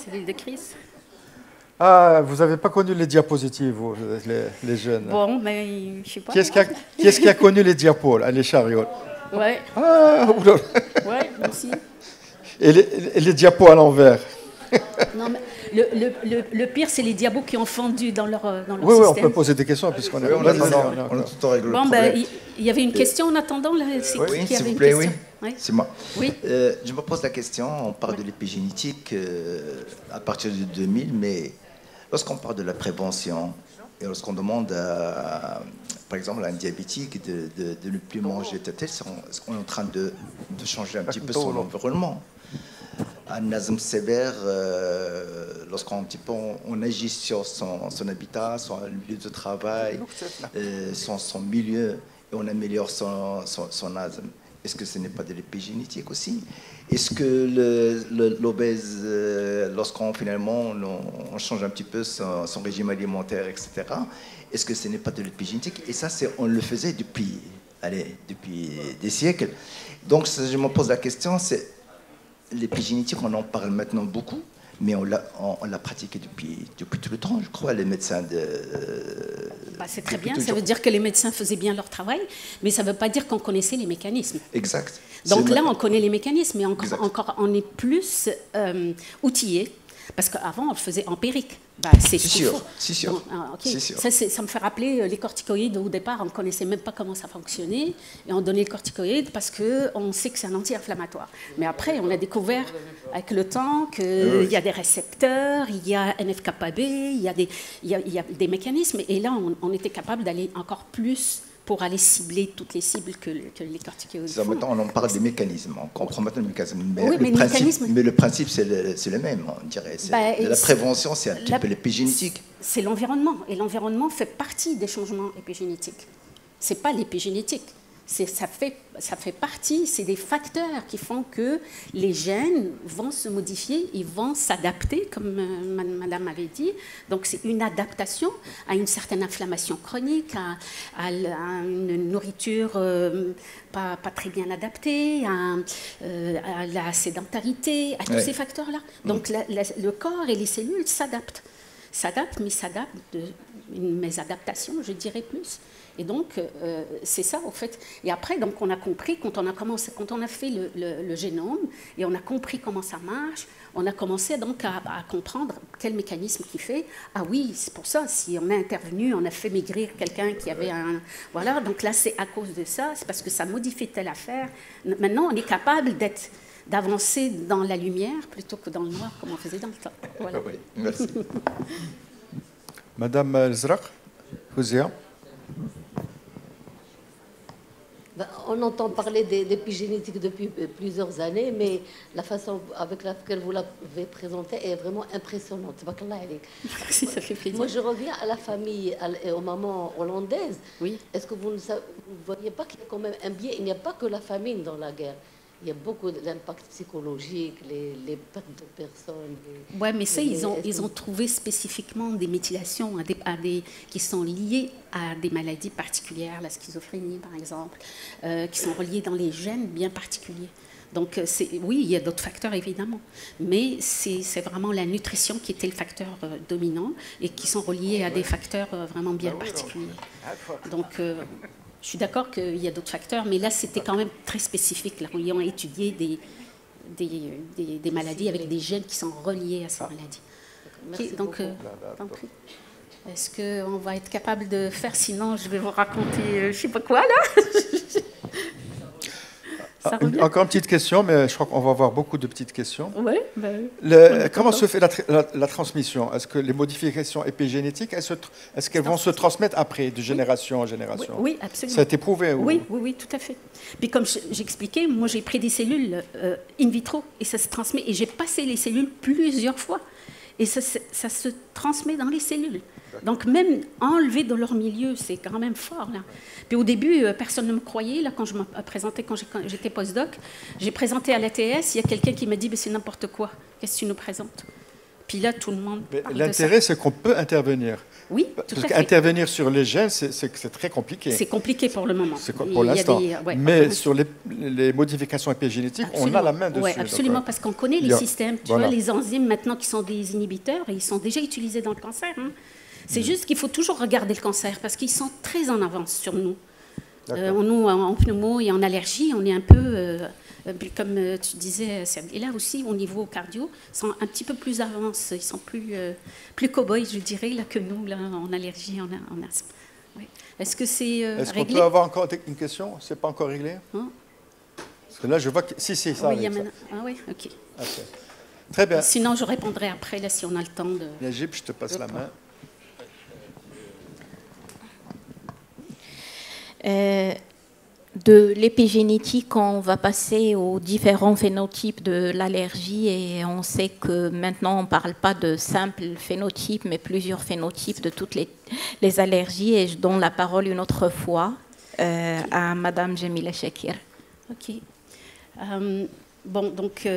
cellule de crise. Ah, vous n'avez pas connu les diapositives, vous, les jeunes. Bon, mais je sais pas. Qui est-ce qui a connu les diapos, là, les chariots? Ouais. Ah, oula. Ouais, moi aussi. Et les diapos à l'envers. Non, mais le pire, c'est les diabos qui ont fondu dans leur Oui, système. on peut poser des questions puisqu'on Oui, est... on a tout le temps réglé le Bon, problème. ben, il y avait une question en attendant. Là, c'est Oui, qui s'il avait vous une plaît, oui. question? Oui. C'est moi. Oui. Je me pose la question, on parle de l'épigénétique à partir de 2000, mais lorsqu'on parle de la prévention et lorsqu'on demande, par exemple, à un diabétique de ne plus manger tel, est-ce qu'on est en train de changer un petit peu son environnement? Un asthme sévère, lorsqu'on on agit sur son habitat, son lieu de travail, son milieu, et on améliore son asthme. Est-ce que ce n'est pas de l'épigénétique aussi? Est-ce que l'obèse, lorsqu'on finalement on change un petit peu son régime alimentaire, etc., est-ce que ce n'est pas de l'épigénétique? Et ça, on le faisait depuis des siècles. Donc, je me pose la question, c'est l'épigénétique, on en parle maintenant beaucoup, mais on l'a pratiqué depuis tout le temps, je crois, les médecins c'est très bien, ça veut dire que les médecins faisaient bien leur travail, mais ça ne veut pas dire qu'on connaissait les mécanismes. Exact. Donc là, on connaît les mécanismes, mais encore on est plus outillés, parce qu'avant, on le faisait empirique. C'est sûr. C'est sûr. Donc, okay. Ça me fait rappeler les corticoïdes. Au départ, on ne connaissait même pas comment ça fonctionnait. Et on donnait le corticoïde parce qu'on sait que c'est un anti-inflammatoire. Mais après, on a découvert avec le temps qu'il y a des récepteurs, il y a NF-κB, il y a des mécanismes. Et là, on était capable d'aller encore plus pour aller cibler toutes les cibles que les corticoïdes font. Maintenant, on en parle des mécanismes. On comprend maintenant le mécanisme. Mais le principe, c'est le même, on dirait. La prévention, c'est un petit peu l'épigénétique. C'est l'environnement. Et l'environnement fait partie des changements épigénétiques. Ce n'est pas l'épigénétique. Ça fait partie, c'est des facteurs qui font que les gènes vont se modifier, ils vont s'adapter, comme madame avait dit. Donc, c'est une adaptation à une certaine inflammation chronique, à une nourriture pas très bien adaptée, à la sédentarité, à tous ces facteurs-là. Donc, le corps et les cellules s'adaptent, mais s'adaptent mes adaptations, je dirais plus. Et donc, c'est ça, au fait. Et après, donc, on a compris, quand on a fait le génome, et on a compris comment ça marche, on a commencé donc à comprendre quel mécanisme qui fait. Ah oui, c'est pour ça, si on est intervenu, on a fait maigrir quelqu'un qui avait un... Voilà, donc là, c'est à cause de ça, c'est parce que ça modifie telle affaire. Maintenant, on est capable d'avancer dans la lumière plutôt que dans le noir, comme on faisait dans le temps. Voilà. Oui, merci. Madame El-Zraq, Houzia. On entend parler d'épigénétique depuis plusieurs années, mais la façon avec laquelle vous l'avez présentée est vraiment impressionnante. Merci, ça fait plaisir. Moi, je reviens à la famille et aux mamans hollandaises. Oui. Est-ce que vous ne voyez pas qu'il y a quand même un biais? Il n'y a pas que la famine dans la guerre. Il y a beaucoup d'impact psychologique, les pertes de personnes. Oui, mais ça, ils ont trouvé spécifiquement des méthylations qui sont liées à des maladies particulières, la schizophrénie par exemple, qui sont reliées dans les gènes bien particuliers. Donc, oui, il y a d'autres facteurs évidemment, mais c'est vraiment la nutrition qui était le facteur dominant et qui sont reliés à des facteurs vraiment bien particuliers. Donc, je suis d'accord qu'il y a d'autres facteurs, mais là, c'était quand même très spécifique. Là, ils ont étudié des maladies avec des gènes qui sont reliés à ces maladies. Okay, donc, est-ce qu'on va être capable de faire? Sinon, je vais vous raconter je ne sais pas quoi, là. Encore une petite question, mais je crois qu'on va avoir beaucoup de petites questions. Oui. Comment se fait la transmission? Est-ce que les modifications épigénétiques, est-ce qu'elles vont se transmettre après, de génération en génération? Oui, absolument. Ça a été prouvé? Oui, tout à fait. Puis comme j'expliquais, moi j'ai pris des cellules in vitro et ça se transmet. Et j'ai passé les cellules plusieurs fois. Et ça se transmet dans les cellules. Donc même enlevé de leur milieu, c'est quand même fort, là. Puis au début, personne ne me croyait. Là, quand je me présentais, quand j'étais postdoc, j'ai présenté à l'ATS, il y a quelqu'un qui m'a dit « c'est n'importe quoi, qu'est-ce que tu nous présentes ?» Puis là, tout le monde parle de ça. L'intérêt, c'est qu'on peut intervenir. Oui, tout à Parce fait. qu'intervenir sur les gènes, c'est très compliqué. C'est compliqué pour le moment. C'est pour l'instant. Mais sur les modifications épigénétiques, on a la main dessus. Oui, absolument, parce qu'on connaît les systèmes. Tu vois, les enzymes maintenant qui sont des inhibiteurs, ils sont déjà utilisés dans le cancer. Hein. C'est juste qu'il faut toujours regarder le cancer, parce qu'ils sont très en avance sur nous. Nous, en pneumo et en allergie, on est un peu... comme tu disais, et là aussi, au niveau cardio, ils sont un petit peu plus avancés, ils sont plus cow-boys, je dirais, là, que nous, là, en allergie, en asthme. Oui. Est-ce que c'est Est-ce qu'on réglé? peut avoir encore une question? C'est pas encore réglé? Parce que là, je vois que... Si, ça oui, arrive. Ça. Ah oui, ok. Okay. Très bien. Sinon, je répondrai après, là, si on a le temps de... Najib, je te passe la main. De l'épigénétique, on va passer aux différents phénotypes de l'allergie et on sait que maintenant on ne parle pas de simples phénotypes mais plusieurs phénotypes de toutes les allergies et je donne la parole une autre fois à Madame Jamila Chakir. Ok. Bon, donc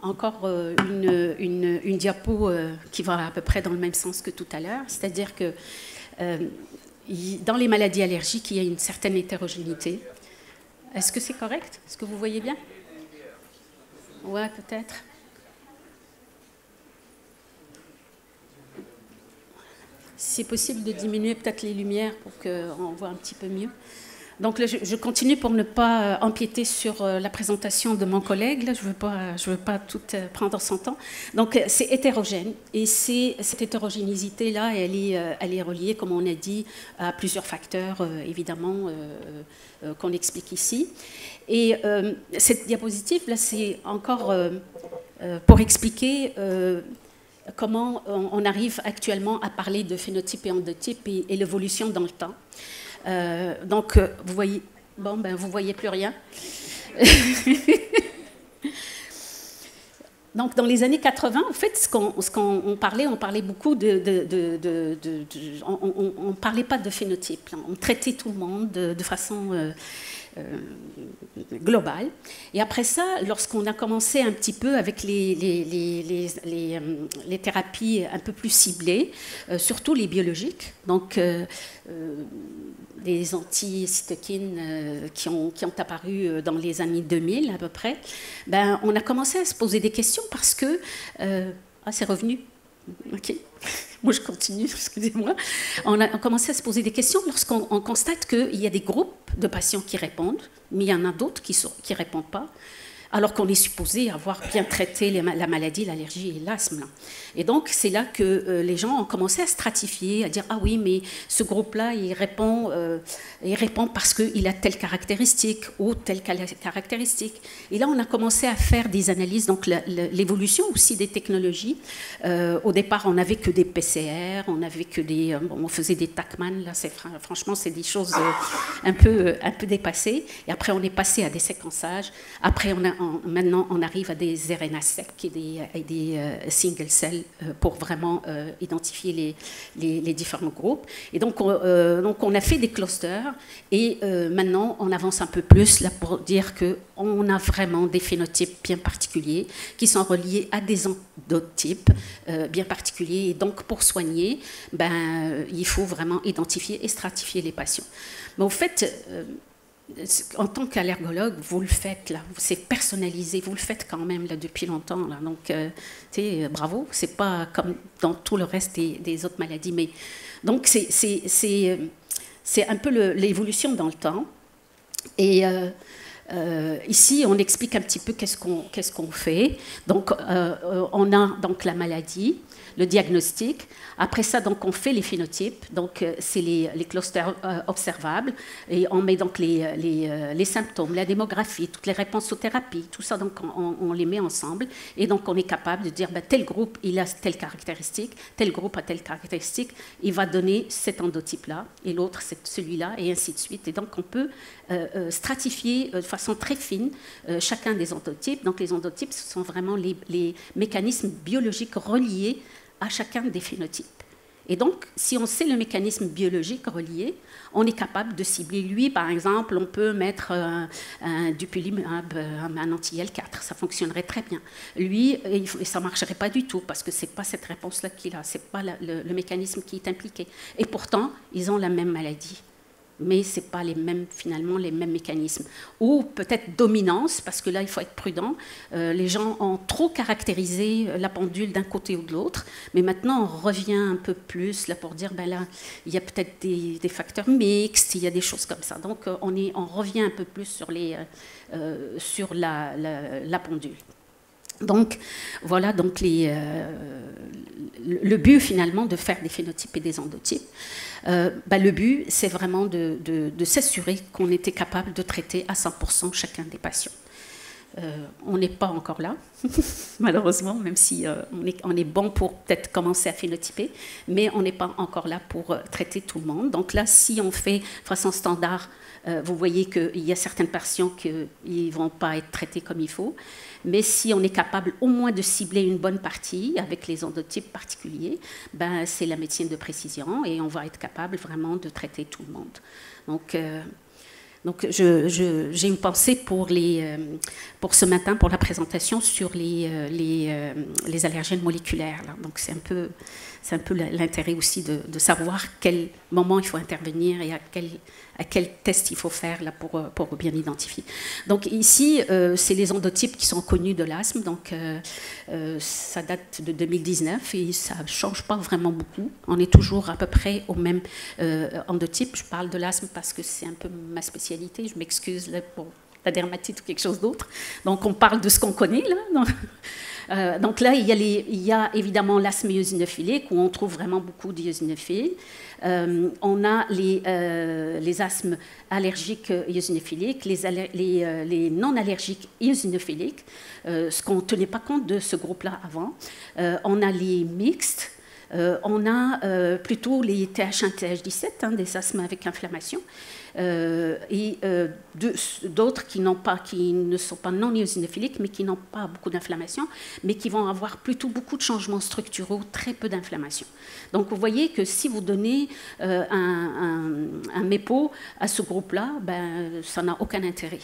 encore une diapo qui va à peu près dans le même sens que tout à l'heure, c'est-à-dire que dans les maladies allergiques, il y a une certaine hétérogénéité. Est-ce que c'est correct? Est-ce que vous voyez bien? Ouais, peut-être. Si c'est possible de diminuer peut-être les lumières pour qu'on voit un petit peu mieux. Donc là, je continue pour ne pas empiéter sur la présentation de mon collègue. Là, je veux pas tout prendre son temps. Donc c'est hétérogène et cette hétérogénéité-là, elle est reliée, comme on a dit, à plusieurs facteurs, évidemment, qu'on explique ici. Et cette diapositive, là, c'est encore pour expliquer comment on arrive actuellement à parler de phénotype et endotype et l'évolution dans le temps. Donc, vous voyez, bon, ben, vous voyez plus rien. Donc, dans les années 80, en fait, on parlait beaucoup on parlait pas de phénotype. On traitait tout le monde de façon globale. Et après ça, lorsqu'on a commencé un petit peu avec les thérapies un peu plus ciblées, surtout les biologiques, donc des anti-cytokines qui ont apparu dans les années 2000 à peu près, ben, on a commencé à se poser des questions parce que... c'est revenu. OK. Moi, je continue, excusez-moi. On a commencé à se poser des questions lorsqu'on constate qu'il y a des groupes de patients qui répondent, mais il y en a d'autres qui ne répondent pas, alors qu'on est supposé avoir bien traité la maladie, l'allergie et l'asthme. Et donc, c'est là que les gens ont commencé à stratifier, à dire « Ah oui, mais ce groupe-là, il répond parce qu'il a telle caractéristique ou telle caractéristique. » Et là, on a commencé à faire des analyses, donc l'évolution aussi des technologies. Au départ, on n'avait que des PCR, on avait que on faisait des TACMAN, là, franchement, c'est des choses un peu dépassées. Et après, on est passé à des séquençages. Après, maintenant, on arrive à des RNA-seq et des single cell pour vraiment identifier les différents groupes. Et donc, on a fait des clusters et maintenant, on avance un peu plus là, pour dire qu'on a vraiment des phénotypes bien particuliers qui sont reliés à des endotypes bien particuliers. Et donc, pour soigner, il faut vraiment identifier et stratifier les patients. Mais au fait... en tant qu'allergologue, vous le faites, là, c'est personnalisé, vous le faites quand même là, depuis longtemps. Là, donc, bravo, c'est pas comme dans tout le reste des autres maladies. Mais, donc, c'est un peu l'évolution dans le temps. Et ici, on explique un petit peu qu'est-ce qu'on fait. Donc, on a donc la maladie, le diagnostic. Après ça, donc, on fait les phénotypes. Donc, c'est les clusters observables. Et on met donc les symptômes, la démographie, toutes les réponses aux thérapies, tout ça, donc, on les met ensemble. Et donc, on est capable de dire, tel groupe, il a telle caractéristique, tel groupe a telle caractéristique. Il va donner cet endotype-là, et l'autre, c'est celui-là, et ainsi de suite. Et donc, on peut stratifier de façon très fine chacun des endotypes. Donc, les endotypes, ce sont vraiment les mécanismes biologiques reliés à chacun des phénotypes. Et donc, si on sait le mécanisme biologique relié, on est capable de cibler. Lui, par exemple, on peut mettre un dupilumab, un anti-IL4, ça fonctionnerait très bien. Lui, ça ne marcherait pas du tout, parce que ce n'est pas cette réponse-là qu'il a, ce n'est pas le mécanisme qui est impliqué. Et pourtant, ils ont la même maladie. Mais ce n'est pas finalement les mêmes mécanismes. Ou peut-être dominance, parce que là, il faut être prudent. Les gens ont trop caractérisé la pendule d'un côté ou de l'autre, mais maintenant, on revient un peu plus là, pour dire, ben là, il y a peut-être des facteurs mixtes, il y a des choses comme ça. Donc, on revient un peu plus sur la pendule. Donc, voilà donc le but finalement de faire des phénotypes et des endotypes. Le but, c'est vraiment de s'assurer qu'on était capable de traiter à 100% chacun des patients. On n'est pas encore là, malheureusement, même si on est bon pour peut-être commencer à phénotyper, mais on n'est pas encore là pour traiter tout le monde. Donc là, si on fait façon standard, vous voyez qu'il y a certaines patients qui ne vont pas être traités comme il faut. Mais si on est capable au moins de cibler une bonne partie avec les endotypes particuliers, ben, c'est la médecine de précision et on va être capable vraiment de traiter tout le monde. Donc j'ai une pensée pour ce matin, pour la présentation sur les allergènes moléculaires. Là. Donc c'est un peu l'intérêt aussi de savoir quel moment il faut intervenir et à quel test il faut faire là, pour bien identifier. Donc ici, c'est les endotypes qui sont connus de l'asthme. Donc ça date de 2019 et ça ne change pas vraiment beaucoup. On est toujours à peu près au même endotype. Je parle de l'asthme parce que c'est un peu ma spécialité. Je m'excuse là, pour la dermatite ou quelque chose d'autre. Donc on parle de ce qu'on connaît là. Donc là, il y a évidemment l'asthme eosinophilique où on trouve vraiment beaucoup d'éosinophiles. On a les asthmes allergiques eosinophiliques, les non-allergiques eosinophiliques, ce qu'on ne tenait pas compte de ce groupe-là avant. On a les mixtes. On a plutôt les TH1, TH17, des asthmes avec inflammation, et d'autres qui ne sont pas non eosinophiliques, mais qui n'ont pas beaucoup d'inflammation, mais qui vont avoir plutôt beaucoup de changements structuraux, très peu d'inflammation. Donc vous voyez que si vous donnez un MEPO à ce groupe-là, ben, ça n'a aucun intérêt.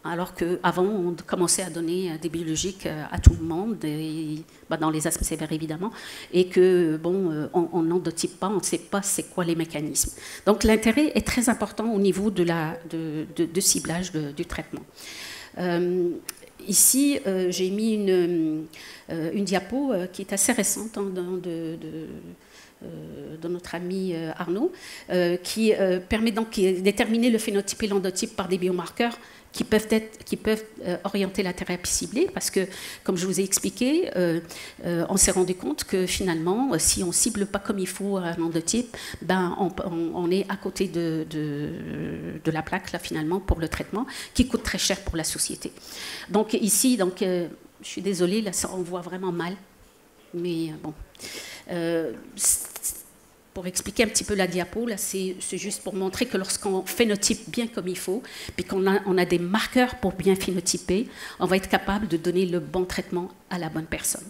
Alors qu'avant, on commençait à donner des biologiques à tout le monde, et, dans les asthmes sévères évidemment, et que, on n'endotype pas, on ne sait pas c'est quoi les mécanismes. Donc l'intérêt est très important au niveau de ciblage du traitement. Ici, j'ai mis une diapo qui est assez récente de notre ami Arnaud, qui permet donc de déterminer le phénotype et l'endotype par des biomarqueurs qui peuvent orienter la thérapie ciblée, parce que, comme je vous ai expliqué, on s'est rendu compte que finalement, si on ne cible pas comme il faut un endotype, ben, on est à côté de la plaque, là, finalement, pour le traitement, qui coûte très cher pour la société. Donc ici, je suis désolée, là, on voit vraiment mal, mais bon... pour expliquer un petit peu la diapo, là, c'est juste pour montrer que lorsqu'on phénotype bien comme il faut, puis qu'on a des marqueurs pour bien phénotyper, on va être capable de donner le bon traitement à la bonne personne.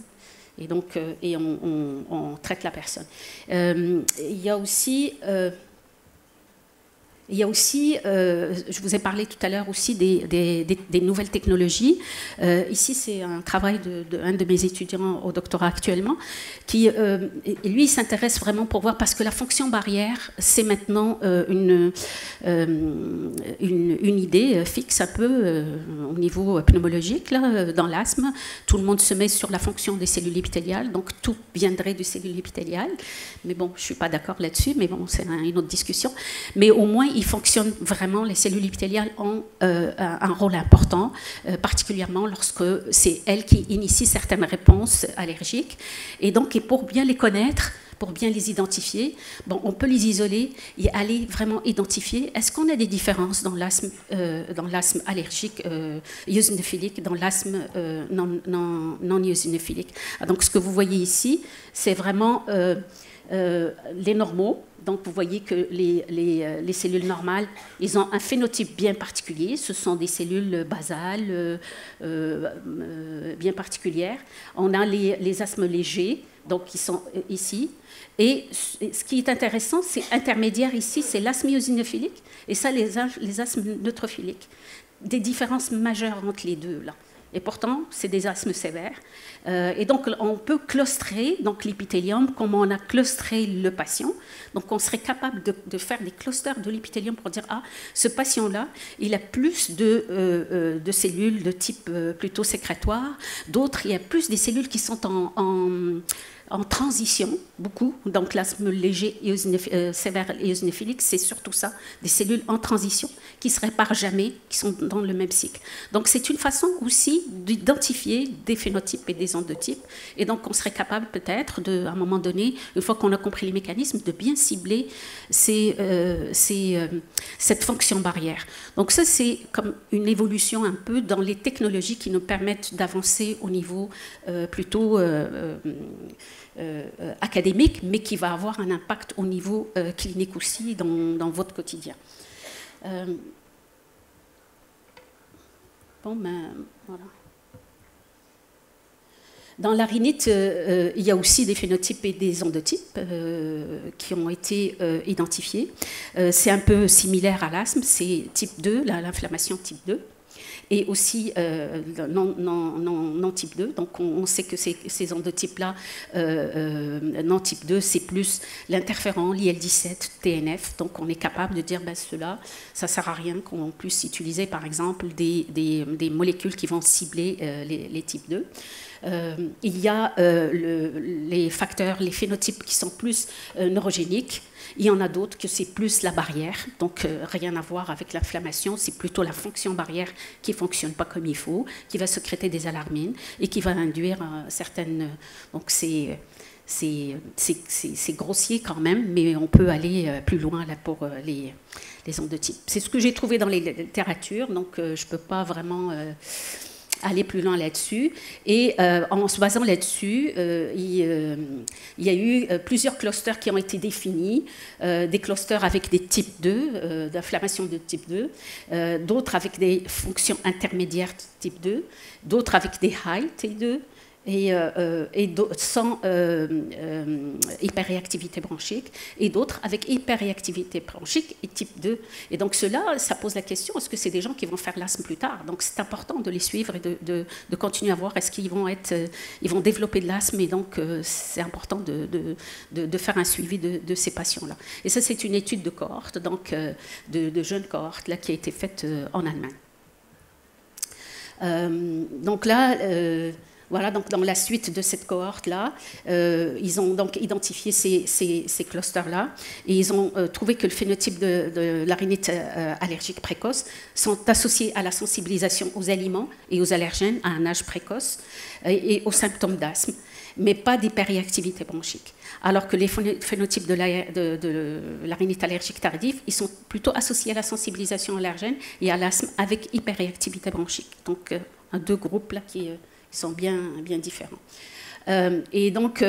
Et donc, on traite la personne. Il y a aussi... je vous ai parlé tout à l'heure aussi des nouvelles technologies. Ici, c'est un travail d'un de mes étudiants au doctorat actuellement, qui, lui, s'intéresse vraiment pour voir, parce que la fonction barrière, c'est maintenant une idée fixe un peu au niveau pneumologique, là, dans l'asthme. Tout le monde se met sur la fonction des cellules épithéliales, donc tout viendrait des cellules épithéliales. Mais bon, je ne suis pas d'accord là-dessus, mais bon, c'est une autre discussion. Mais au moins, il fonctionne vraiment, les cellules épithéliales ont un rôle important, particulièrement lorsque c'est elles qui initient certaines réponses allergiques. Et donc, pour bien les connaître, pour bien les identifier, on peut les isoler et aller vraiment identifier, est-ce qu'on a des différences dans l'asthme allergique eosinophilique, dans l'asthme non eosinophilique. Donc, ce que vous voyez ici, c'est vraiment les normaux. Donc, vous voyez que les cellules normales, ils ont un phénotype bien particulier. Ce sont des cellules basales bien particulières. On a les asthmes légers, donc qui sont ici. Et ce qui est intéressant, c'est intermédiaire ici, c'est l'asthme eosinophilique, et ça, les asthmes neutrophiliques. Des différences majeures entre les deux, là. Et pourtant, c'est des asthmes sévères. Et donc, on peut clustrer l'épithélium comme on a clustré le patient. Donc, on serait capable de faire des clusters de l'épithélium pour dire, ah, ce patient-là, il a plus de cellules de type plutôt sécrétoire. D'autres, il y a plus des cellules qui sont en transition, beaucoup. Donc, l'asthme léger sévère éosinophilique, c'est surtout ça, des cellules en transition qui ne se réparent jamais, qui sont dans le même cycle. Donc, c'est une façon aussi d'identifier des phénotypes et des endotypes. Et donc, on serait capable peut-être, à un moment donné, une fois qu'on a compris les mécanismes, de bien cibler cette fonction barrière. Donc, ça, c'est comme une évolution un peu dans les technologies qui nous permettent d'avancer au niveau plutôt académique, mais qui va avoir un impact au niveau clinique aussi dans votre quotidien. Bon, ben, voilà. Dans la rhinite, il y a aussi des phénotypes et des endotypes qui ont été identifiés. C'est un peu similaire à l'asthme, c'est type 2, l'inflammation type 2. Et aussi non type 2. Donc on sait que ces endotypes-là, non type 2, c'est plus l'interféron, l'IL-17, TNF. Donc on est capable de dire, ben, ceux-là, ça ne sert à rien qu'on puisse utiliser, par exemple, des molécules qui vont cibler les types 2. Il y a les facteurs, les phénotypes qui sont plus neurogéniques. Il y en a d'autres que c'est plus la barrière, donc rien à voir avec l'inflammation, c'est plutôt la fonction barrière qui ne fonctionne pas comme il faut, qui va sécréter des alarmines et qui va induire certaines... Donc c'est grossier quand même, mais on peut aller plus loin là, pour les endotypes. C'est ce que j'ai trouvé dans les littératures, donc je ne peux pas vraiment... aller plus loin là-dessus. Et en se basant là-dessus, il y a eu plusieurs clusters qui ont été définis, des clusters avec des types 2, d'inflammation de type 2, d'autres avec des fonctions intermédiaires type 2, d'autres avec des high T2, et sans hyperréactivité bronchique, et d'autres avec hyperréactivité bronchique et type 2. Et donc cela, ça pose la question, est-ce que c'est des gens qui vont faire l'asthme plus tard? Donc c'est important de les suivre et de continuer à voir est-ce qu'ils vont développer de l'asthme, et donc c'est important de faire un suivi de ces patients-là. Et ça, c'est une étude de cohorte, donc de jeunes cohortes là, qui a été faite en Allemagne. Donc là... Voilà, donc dans la suite de cette cohorte-là, ils ont donc identifié ces clusters-là, et ils ont trouvé que le phénotype de la rhinite allergique précoce sont associés à la sensibilisation aux aliments et aux allergènes à un âge précoce et aux symptômes d'asthme, mais pas d'hyperréactivité bronchique. Alors que les phénotypes de la rhinite allergique tardive, ils sont plutôt associés à la sensibilisation aux allergènes et à l'asthme avec hyperréactivité bronchique. Donc, deux groupes là qui sont bien différents. Et donc,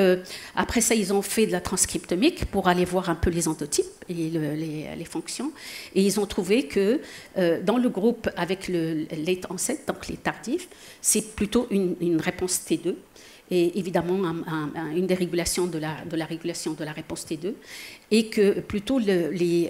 après ça, ils ont fait de la transcriptomique pour aller voir un peu les endotypes et les fonctions. Et ils ont trouvé que dans le groupe avec le late onset, donc les tardifs, c'est plutôt une réponse T2. Et évidemment une dérégulation de la régulation de la réponse T2, et que plutôt les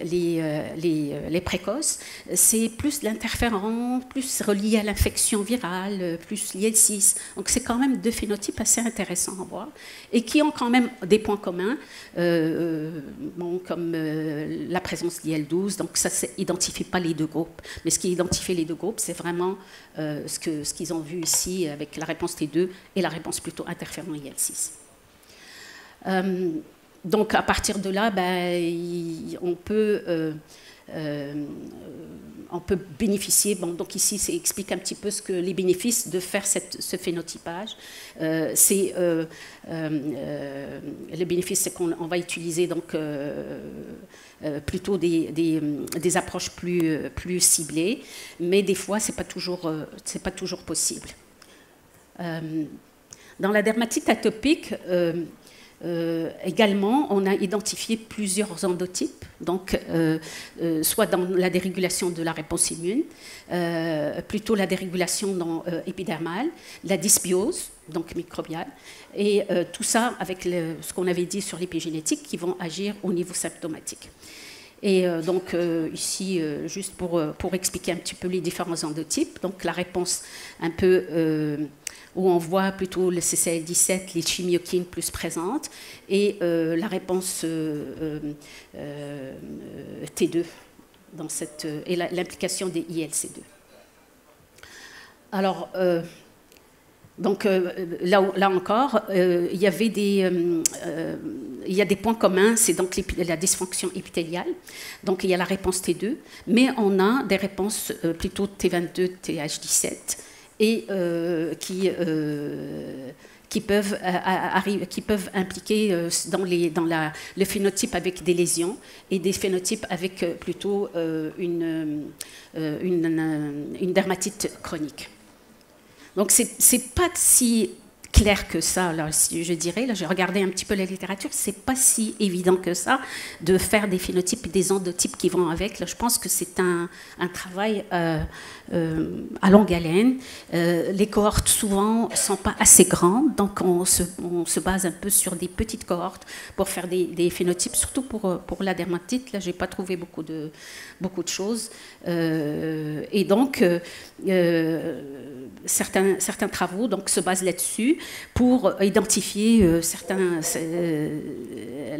précoces, c'est plus l'interféron, plus relié à l'infection virale, plus l'IL-6. Donc c'est quand même deux phénotypes assez intéressants à voir, et qui ont quand même des points communs, comme la présence d'IL-12. Donc ça n'identifie pas les deux groupes, mais ce qui identifie les deux groupes, c'est vraiment ce qu'ils ont vu ici avec la réponse T2 et la réponse plutôt interféron IL-6. Donc à partir de là, on peut bénéficier. Bon, donc ici, ça explique un petit peu les bénéfices de faire ce phénotypage. Le bénéfice, c'est qu'on va utiliser donc plutôt des approches plus ciblées, mais des fois, c'est pas toujours possible. Dans la dermatite atopique, également, on a identifié plusieurs endotypes, donc soit dans la dérégulation de la réponse immune, plutôt la dérégulation épidermale, la dysbiose, donc microbiales, et tout ça avec ce qu'on avait dit sur l'épigénétique qui vont agir au niveau symptomatique. Et donc ici, juste pour expliquer un petit peu les différents endotypes, donc la réponse un peu où on voit plutôt le CCL17, les chimioquines plus présentes, et la réponse T2 dans cette, et l'implication des ILC2. Alors, donc là encore, il y avait il y a des points communs, c'est donc la dysfonction épithéliale, donc il y a la réponse T2, mais on a des réponses plutôt T22, TH17, et qui peuvent impliquer dans le phénotype avec des lésions et des phénotypes avec plutôt une dermatite chronique. Donc, c'est pas si clair que ça, là, je dirais. Là, j'ai regardé un petit peu la littérature, c'est pas si évident que ça de faire des phénotypes et des endotypes qui vont avec. Là, je pense que c'est un travail à longue haleine. Les cohortes, souvent, ne sont pas assez grandes, donc on se base un peu sur des petites cohortes pour faire des phénotypes, surtout pour la dermatite. Là, je n'ai pas trouvé beaucoup de choses. Et donc, certains travaux donc, se basent là-dessus pour identifier le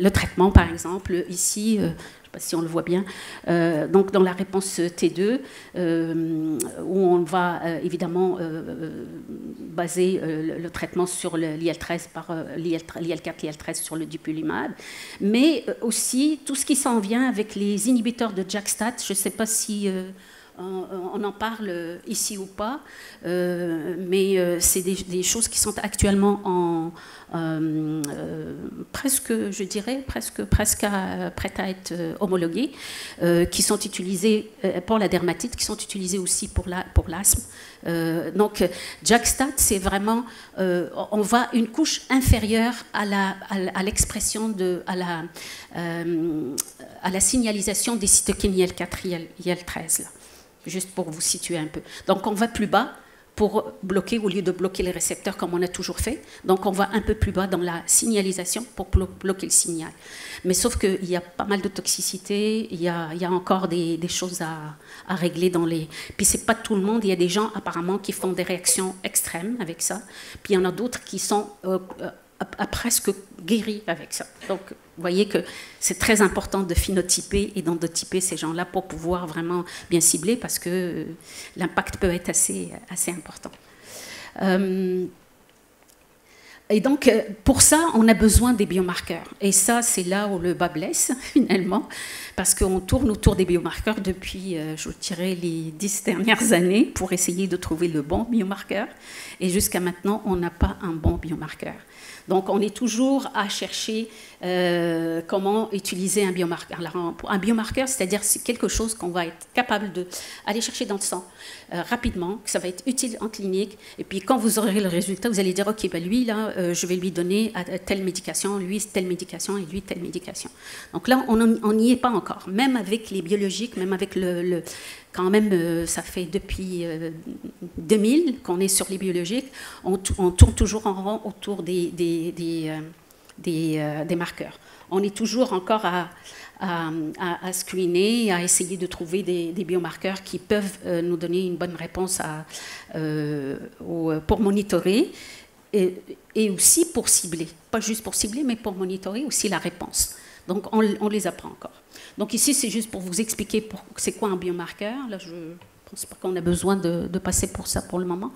traitement, par exemple, ici, je ne sais pas si on le voit bien, donc dans la réponse T2, où on va évidemment baser le traitement sur l'IL-13 par l'IL-4, l'IL-13 sur le dupilumab, mais aussi tout ce qui s'en vient avec les inhibiteurs de JAK-STAT, je ne sais pas si... on en parle ici ou pas, mais c'est des choses qui sont actuellement presque, je dirais, presque prêtes à être homologuées, qui sont utilisées pour la dermatite, qui sont utilisées aussi pour l'asthme. Donc, JAK-STAT, c'est vraiment, on va une couche inférieure à l'expression à la signalisation des cytokines IL-4, IL-13 là. Juste pour vous situer un peu. Donc, on va plus bas pour bloquer, au lieu de bloquer les récepteurs comme on a toujours fait. Donc, on va un peu plus bas dans la signalisation pour bloquer le signal. Mais sauf qu'il y a pas mal de toxicité, il y a encore des choses à régler dans les... Puis, c'est pas tout le monde. Il y a des gens, apparemment, qui font des réactions extrêmes avec ça. Puis, il y en a d'autres qui sont presque guéris avec ça. Donc, vous voyez que c'est très important de phénotyper et d'endotyper ces gens-là pour pouvoir vraiment bien cibler parce que l'impact peut être assez important. Et donc, pour ça, on a besoin des biomarqueurs. Et ça, c'est là où le bas blesse, finalement, parce qu'on tourne autour des biomarqueurs depuis, je dirais, les 10 dernières années pour essayer de trouver le bon biomarqueur. Et jusqu'à maintenant, on n'a pas un bon biomarqueur. Donc, on est toujours à chercher comment utiliser un biomarqueur. Alors, un biomarqueur, c'est-à-dire c'est quelque chose qu'on va être capable d'aller chercher dans le sang rapidement, que ça va être utile en clinique. Et puis, quand vous aurez le résultat, vous allez dire, OK, ben lui, là, je vais lui donner telle médication, lui, telle médication, et lui, telle médication. Donc là, on n'y est pas encore. Même avec les biologiques, même avec quand même, ça fait depuis 2000 qu'on est sur les biologiques, on tourne toujours en rond autour des marqueurs. On est toujours encore à screener, à essayer de trouver des biomarqueurs qui peuvent nous donner une bonne réponse pour monitorer et aussi pour cibler. Pas juste pour cibler, mais pour monitorer aussi la réponse. Donc, on les apprend encore. Donc, ici, c'est juste pour vous expliquer c'est quoi un biomarqueur. Là, je ne pense pas qu'on a besoin de passer pour ça pour le moment.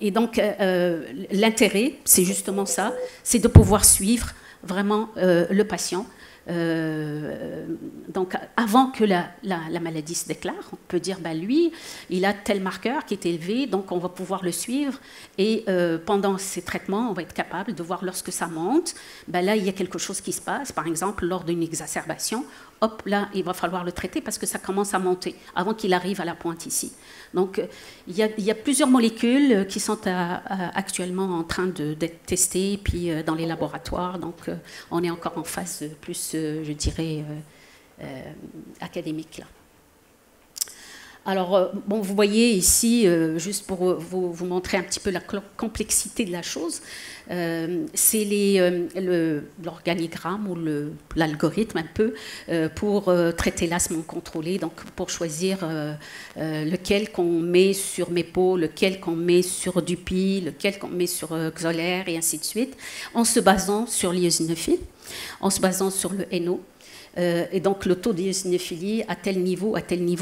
Et donc, l'intérêt, c'est justement ça, c'est de pouvoir suivre vraiment le patient. Donc, avant que la maladie se déclare, on peut dire, ben, lui, il a tel marqueur qui est élevé, donc on va pouvoir le suivre. Et pendant ces traitements, on va être capable de voir lorsque ça monte, ben là, il y a quelque chose qui se passe. Par exemple, lors d'une exacerbation, hop, là, il va falloir le traiter parce que ça commence à monter avant qu'il arrive à la pointe ici. Donc, il y a plusieurs molécules qui sont actuellement en train d'être testées puis dans les laboratoires. Donc, on est encore en phase plus, je dirais, académique là. Alors, bon, vous voyez ici, juste pour vous montrer un petit peu la complexité de la chose, c'est l'organigramme ou l'algorithme un peu pour traiter l'asthme non contrôlé, donc pour choisir lequel qu'on met sur MEPO, lequel qu'on met sur DUPI, lequel qu'on met sur Xolair et ainsi de suite, en se basant sur l'éosinophilie, en se basant sur le NO. Et donc le taux d'éosinophilie à tel niveau,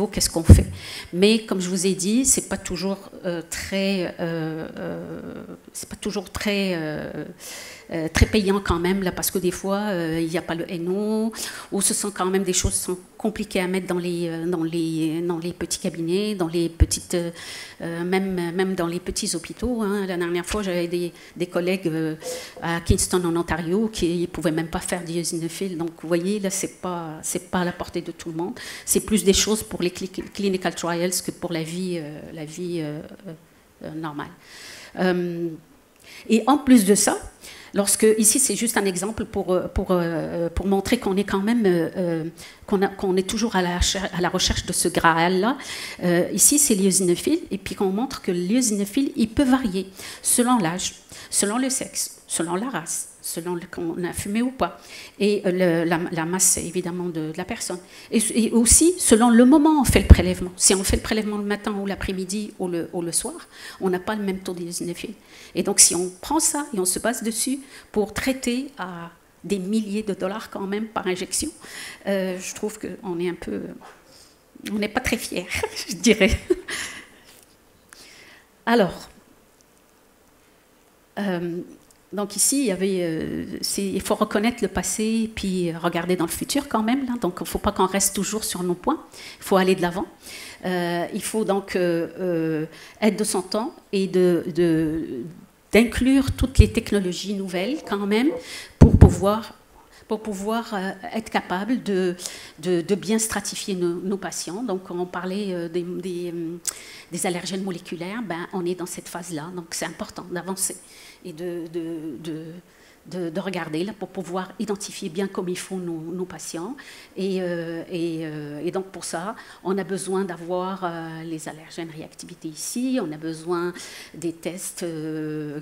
qu'est-ce qu'on fait? Mais comme je vous ai dit, c'est pas toujours très payant quand même là, parce que des fois il n'y a pas le NO, ou ce sont quand même des choses qui sont compliquées à mettre dans les petits cabinets, dans les petites même dans les petits hôpitaux. Hein. La dernière fois, j'avais des collègues à Kingston en Ontario qui ne pouvaient même pas faire d'éosinophile. Donc vous voyez, là c'est pas à la portée de tout le monde. C'est plus des choses pour les clinical trials que pour la vie normale. Et en plus de ça, ici c'est juste un exemple pour montrer qu'on est quand même qu'on est toujours à la recherche de ce Graal-là. Ici c'est l'éosinophile, et puis qu'on montre que l'éosinophile il peut varier selon l'âge, selon le sexe, selon la race, selon qu'on a fumé ou pas, et la masse évidemment de la personne, et aussi selon le moment où on fait le prélèvement. Si on fait le prélèvement le matin ou l'après-midi ou le soir, on n'a pas le même taux d'éosinophile. Et donc si on prend ça et on se base dessus pour traiter à des milliers de dollars quand même par injection, je trouve qu'on est on n'est pas très fiers, je dirais. Alors, donc ici, il faut reconnaître le passé puis regarder dans le futur quand même. Là. Donc il ne faut pas qu'on reste toujours sur nos points, il faut aller de l'avant. Il faut donc être de son temps et d'inclure toutes les technologies nouvelles quand même pour pouvoir être capable de bien stratifier nos patients. Donc on parlait des allergènes moléculaires, on est dans cette phase-là, donc c'est important d'avancer et de regarder là, pour pouvoir identifier bien comme il faut nos patients. Et donc pour ça, on a besoin d'avoir les allergènes réactivité ici, on a besoin des tests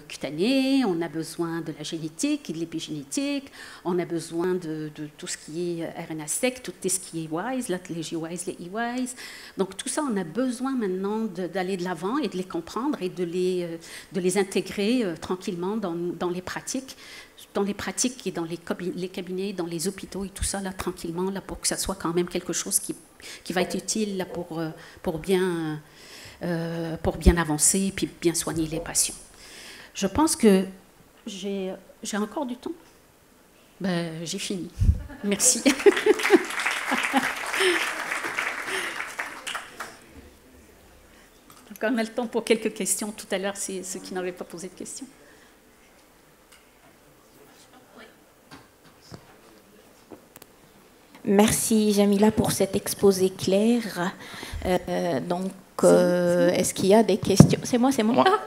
cutanés, on a besoin de la génétique et de l'épigénétique, on a besoin de tout ce qui est RNA-seq, tout ce qui est WISE, là, les G-WISE, les E-WISE. Donc tout ça, on a besoin maintenant d'aller de l'avant et de les comprendre et de les intégrer tranquillement dans les pratiques. Dans les pratiques et dans les cabinets, dans les hôpitaux et tout ça, là, tranquillement, là, pour que ça soit quand même quelque chose qui va être utile là, pour bien avancer et puis bien soigner les patients. Je pense que j'ai encore du temps. J'ai fini. Merci. Donc on a le temps pour quelques questions. Tout à l'heure, c'est ceux qui n'avaient pas posé de questions. Merci Jamila pour cet exposé clair. Est-ce qu'il y a des questions? C'est moi. Ah,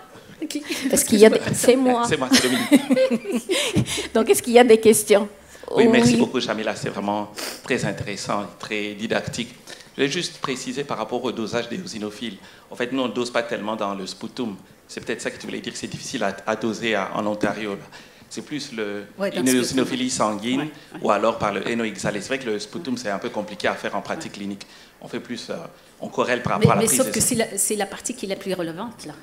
okay. Est-ce qu'il y a C'est moi. C'est moi, c'est Dominique. Donc, est-ce qu'il y a des questions? Oui, merci beaucoup Jamila, c'est vraiment très intéressant, très didactique. Je voulais juste préciser par rapport au dosage des eosinophiles. En fait, nous, on ne dose pas tellement dans le sputum. C'est peut-être ça que tu voulais dire, que c'est difficile à doser en Ontario. Là. C'est plus une éosinophilie sanguine ou alors par le NO exhalé. C'est vrai que le sputum, c'est un peu compliqué à faire en pratique clinique. On fait plus, on corrèle par rapport à la prise. Mais sauf que c'est la partie qui est la plus relevante, là.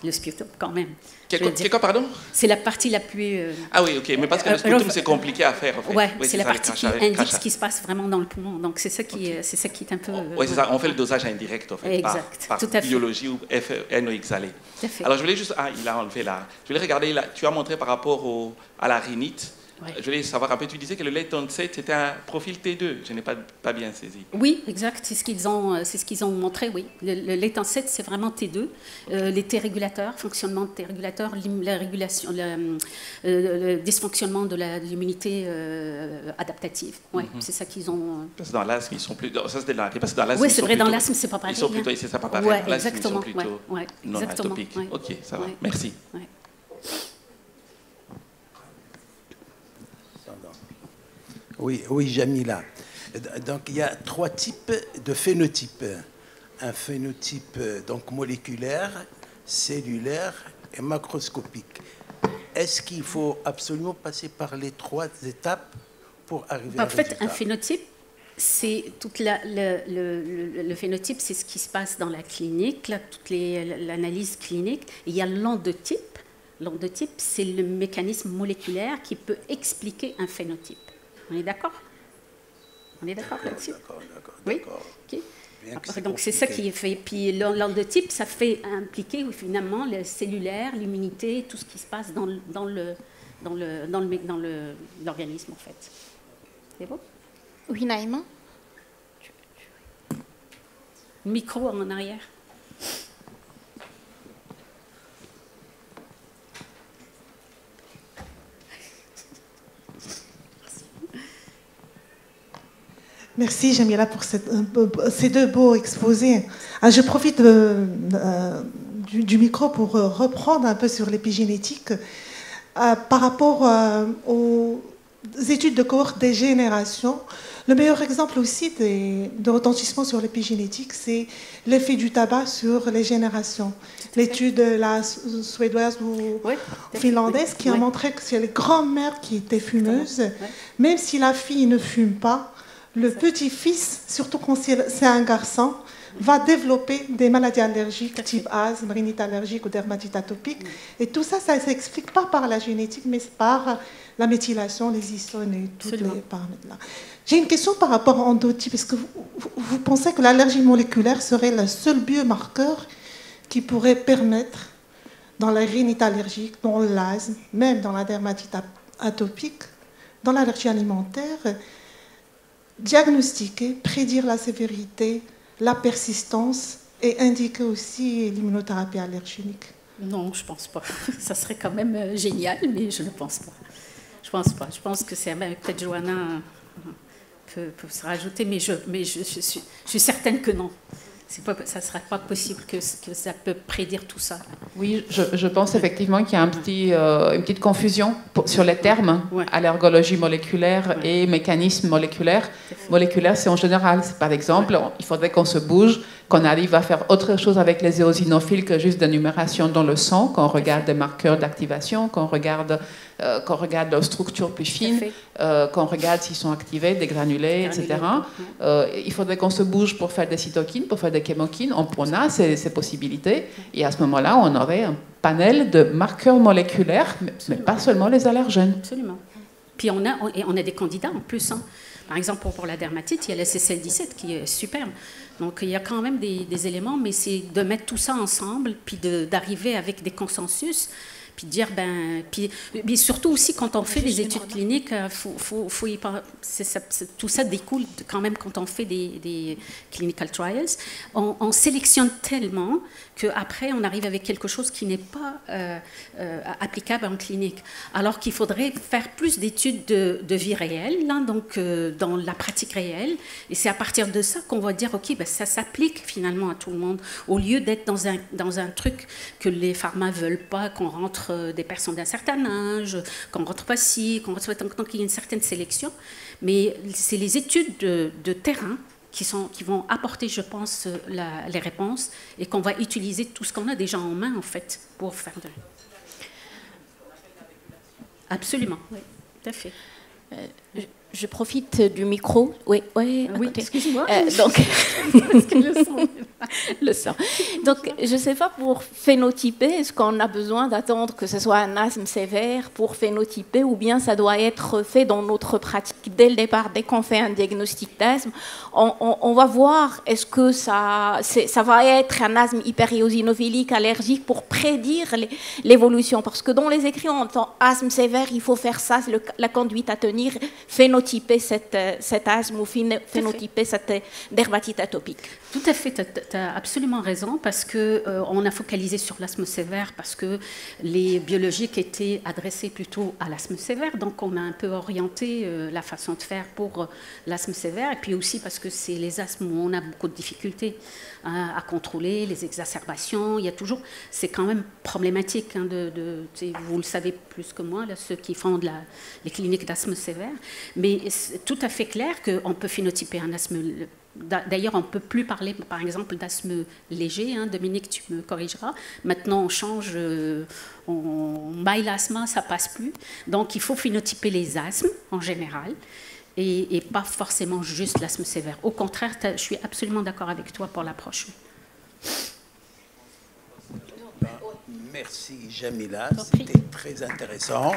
Le sputum, quand même. C'est quoi, pardon? C'est la partie la plus... Ah oui, ok. Mais parce que le sputum, c'est compliqué à faire, en fait. Oui, c'est la partie qui indique ce qui se passe vraiment dans le poumon. Donc, c'est ça qui est un peu... Oui, c'est ça. On fait le dosage indirect, en fait, exact. par biologie ou NO exhalé. Tout à fait. Alors, je voulais juste... Ah, il a enlevé là. Je voulais regarder, là. Tu as montré par rapport à la rhinite. Ouais. Je voulais savoir un peu, tu disais que le Layton 7, c'était un profil T2. Je n'ai pas bien saisi. Oui, exact. C'est ce qu'ils ont montré, oui. Le Layton 7, c'est vraiment T2. Les T-régulateurs, fonctionnement de T-régulateurs, la régulation, le dysfonctionnement de l'immunité adaptative. Oui, c'est ça qu'ils ont... Parce que dans l'asthme, ils sont plus... Ça, c'était dans l'asthme. Oui, c'est vrai, dans l'asthme, c'est pas pareil. Ils sont plutôt... C'est ça, pas pareil. Oui, Ils exactement. sont plutôt non atopiques. Ok, ça va. Merci. Ouais. Oui, Jamila. Donc, il y a 3 types de phénotypes. un phénotype donc moléculaire, cellulaire et macroscopique. Est-ce qu'il faut absolument passer par les 3 étapes pour arriver à un résultat? En fait, un phénotype, c'est le phénotype, c'est ce qui se passe dans la clinique, toute l'analyse clinique. Il y a l'endotype. L'endotype, c'est le mécanisme moléculaire qui peut expliquer un phénotype. On est d'accord? On est d'accord là-dessus? Oui. Okay. Donc c'est ça qui est fait. Puis l'endotype, ça fait impliquer finalement le cellulaire, l'immunité, tout ce qui se passe dans l'organisme en fait. C'est bon? Oui, Naïma. Micro en arrière. Merci Jamila pour ces 2 beaux exposés. Je profite du micro pour reprendre un peu sur l'épigénétique par rapport aux études de cohorte des générations. Le meilleur exemple aussi de retentissement sur l'épigénétique, c'est l'effet du tabac sur les générations. L'étude la suédoise ou finlandaise qui a montré que c'est les grands-mères qui étaient fumeuses, même si la fille ne fume pas, le petit-fils, surtout quand c'est un garçon, va développer des maladies allergiques type asthme, rhinite allergique ou dermatite atopique. Et tout ça, ça ne s'explique pas par la génétique, mais par la méthylation, les histones et tous les paramètres-là. J'ai une question par rapport à endotype. Est-ce que vous pensez que l'allergie moléculaire serait le seul biomarqueur qui pourrait permettre, dans la rhinite allergique, dans l'asthme, même dans la dermatite atopique, dans l'allergie alimentaire, diagnostiquer, prédire la sévérité, la persistance et indiquer aussi l'immunothérapie allergénique? Non, je ne pense pas. Ça serait quand même génial, mais je ne pense pas. Je pense pas. Je pense que c'est peut-être Johanna peut se rajouter, mais je suis certaine que non. Ça ne sera pas possible que ça peut prédire tout ça. Oui, je pense effectivement qu'il y a une petite confusion sur les termes, allergologie moléculaire et mécanisme moléculaire. Moléculaire, c'est en général. Par exemple, il faudrait qu'on se bouge, qu'on arrive à faire autre chose avec les éosinophiles que juste des numérations dans le sang, qu'on regarde des marqueurs d'activation, qu'on regarde leurs structures plus fines, qu'on regarde s'ils sont activés, des granulés, etc. Il faudrait qu'on se bouge pour faire des cytokines, pour faire des chémokines. On a ces possibilités. Et à ce moment-là, on aurait un panel de marqueurs moléculaires, mais pas seulement les allergènes. Absolument. Puis on a des candidats en plus. Par exemple, pour la dermatite, il y a la CCL17 qui est superbe. Donc il y a quand même des éléments, mais c'est de mettre tout ça ensemble, puis d'arriver avec des consensus. Puis dire, puis surtout aussi quand on fait des études cliniques, tout ça découle quand même quand on fait des clinical trials. On sélectionne tellement qu'après on arrive avec quelque chose qui n'est pas applicable en clinique. Alors qu'il faudrait faire plus d'études de vie réelle, là, donc dans la pratique réelle. Et c'est à partir de ça qu'on va dire, ok, ça s'applique finalement à tout le monde, au lieu d'être dans un truc que les pharma veulent pas, qu'on rentre des personnes d'un certain âge, qu'on ne rentre pas ci, qu'on rentre tant qu'il y a une certaine sélection. Mais c'est les études de terrain qui vont apporter, je pense, les réponses et qu'on va utiliser tout ce qu'on a déjà en main, en fait, pour faire de... Absolument, oui, tout à fait. Je profite du micro. Oui, excusez-moi. Donc, le sang. Donc, je ne sais pas, pour phénotyper, est-ce qu'on a besoin d'attendre que ce soit un asthme sévère pour phénotyper, ou bien ça doit être fait dans notre pratique dès le départ, dès qu'on fait un diagnostic d'asthme, on va voir est-ce que ça va être un asthme hyperéosinophilique allergique pour prédire l'évolution. Parce que dans les écrits, on entend asthme sévère, il faut faire ça, la conduite à tenir, phénotyper cet asthme ou phénotyper cette dermatite atopique. Tout à fait, tu as absolument raison, parce qu'on a focalisé sur l'asthme sévère, parce que les biologiques étaient adressés plutôt à l'asthme sévère, donc on a un peu orienté la façon de faire pour l'asthme sévère, et puis aussi parce que c'est les asthmes où on a beaucoup de difficultés à contrôler, les exacerbations, c'est quand même problématique, vous le savez plus que moi, là, ceux qui font les cliniques d'asthme sévère, mais c'est tout à fait clair qu'on peut phénotyper un asthme D'ailleurs, on ne peut plus parler, par exemple, d'asthme léger. Hein, Dominique, tu me corrigeras. Maintenant, on change, on baille l'asthme, ça passe plus. Donc, il faut phénotyper les asthmes en général et pas forcément juste l'asthme sévère. Au contraire, je suis absolument d'accord avec toi pour l'approche. Merci Jamila, c'était très intéressant.